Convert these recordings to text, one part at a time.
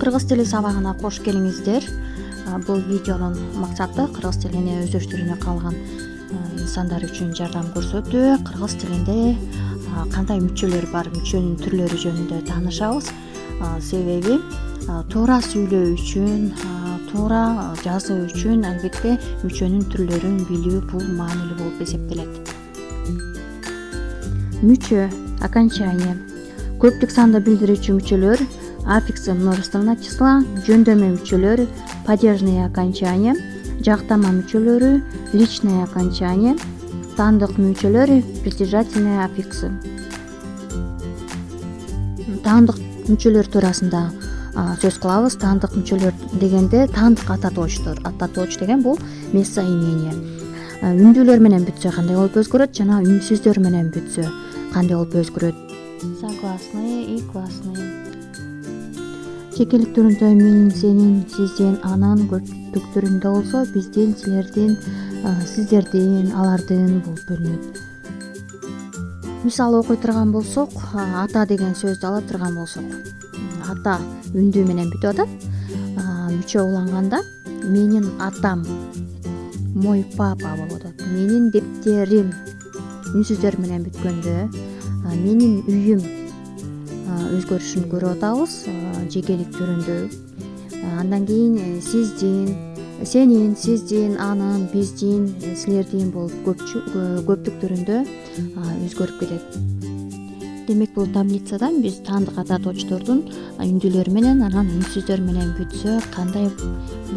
Кыргыз тили сабагына кош келиңиздер. Бул видеонун максаты кыргыз тилини өздөштүрүүнө калган инсандар үчүн жардам көрсөтүү. Кыргыз тилинде кандай мүчөлөр бар, мүчөнүн түрлөрү жөнүндө таанышабыз. Себеби туура сүйлөө үчүн, туура жазуу үчүн албетте мүчөнүн түрлөрүн билүү бул маанилүү болуп эсептелет. Мүчө, окончание. Көптүк санды билдирүүчү мүчөлөр, аффиксы множественного числа, жөндөмө мүчөлөр, падежные окончания, жактама мүчөлөрү, личное окончание, таандык мүчөлөр, притяжательные аффиксы. Таандык мүчөлөр туурасында сөз кылабыз. Таандык мүчөлөр дегенде таандык ататоочтор. Ататооч деген бул местоимение. Үндүүлөр менен бүтсө кандай болуп өзгөрөт жана үнсүздөр менен бүтсө кандай болуп өзгөрөт? Согласные и гласные. Жекелик түрүндө менин, сенин, сиздин, анын, көптүк түрүндө болсо биздин, силердин, сиздердин, алардын болуп бөлүнөт. Мисал окуй турган болсок, ата деген сөздү ала турган болсок, ата үндүү менен бүтүп атат. Мүчө уланганда менин атам, мой папа болуп атат. Менин дептерим үнсүздөр менен бүткөндө менин үйүм өзгөрүшүн көрүп атабыз жекелик түрүндө. Андан кийин сиздин, сенин, сиздин, анын, биздин, силердин болуп көптүк түрүндө өзгөрүп кетет. Демек бул таблицадан биз таандык ататоочтордун үндүүлөр менен, анан үнсүздөр менен бүтсө кандай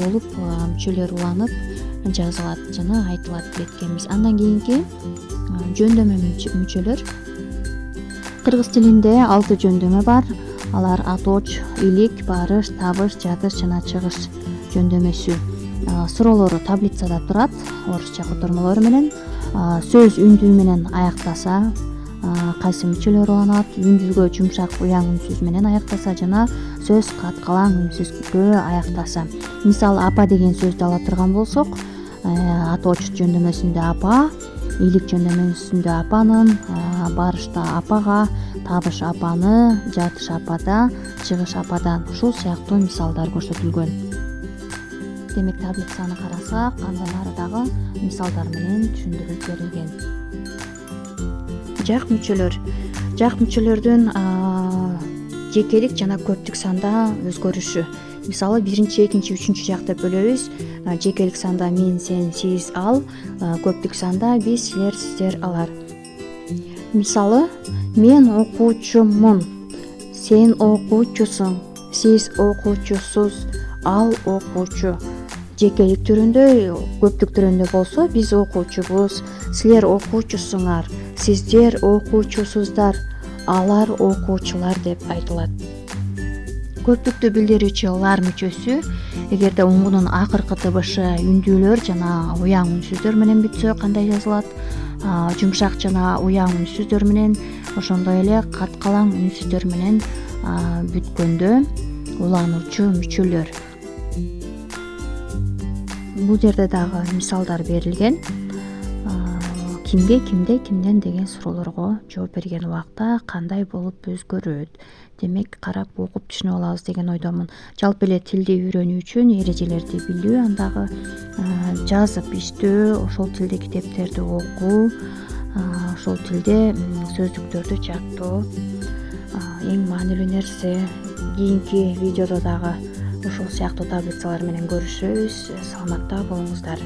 болуп мүчөлөр уланып жазылат жана айтылат деп эткенбиз. Андан кийинки жөндөмө мүчөлөр. Кыргыз тилинде 6 жөндөмө бар. Алар атооч, илик, барыш, табыш, жатыш жана чыгыш жөндөмөсү. Суроолору таблицада турат, орусча котормолору менен. Сөз үндүү менен аяктаса кайсы мүчөлөр уланат, үндүүгө жумшак уяң үнсүз менен аяктаса жана сөз каткалаң үнсүзгө аяктаса. Мисалы апа деген сөздү ала турган болсок, атооч жөндөмөсүндө апа, илик жөндөмөсүндө апанын, барышта апага, табыш апаны, жатыш апада, чыгыш ападан. Ушул сыяктуу мисалдар көрсөтүлгөн. Демек таблицаны карасак, андан ары дагы мисалдар менен түшүндүрүлүп берилген. Жак мүчөлөр. Жак мүчөлөрдүн жекелик жана көптүк санда өзгөрүшү. Мисалы 1, 2, 3 жак деп бөлөбүз. Жекелик санда мен, сен, сиз, ал, көптүк санда биз, силер, сиздер, алар. Мисалы мен окуучумун, сен окуучусуң, сиз окуучусуз, ал окуучу. Жекелик түрүндө, көптүк түрүндө болсо биз окуучубуз, силер окуучусуңар, сиздер окуучусуздар, алар окуучулар деп айтылат. Көптүктү билдирүүчү лар мүчөсү эгерде уңгунун акыркы табышы үндүүлөр жана уяң үнсүздөр менен бүтсө кандай жазылат? Жумшак жана уяң үнсүздөр менен, ошондой эле каткалаң үнсүздөр менен бүткөндө улануучу мүчөлөр. Бул жерде дагы мисалдар берилген. Кимге, кимде, кимден деген суроолорго жооп берген убакта кандай болуп өзгөрөт? Демек карап окуп түшүнүп алабыз деген ойдомун. Жалпы эле тилди үйрөнүү үчүн эрежелерди билүү, андагы жазып иштөө, ошол тилде китептерди окуу, ошол тилде сөздүктөрдү жаттоо эң маанилүү нерсе. Кийинки видеодо дагы ошол сыяктуу таблицалар менен көрүшөбүз. Саламатта болуңуздар.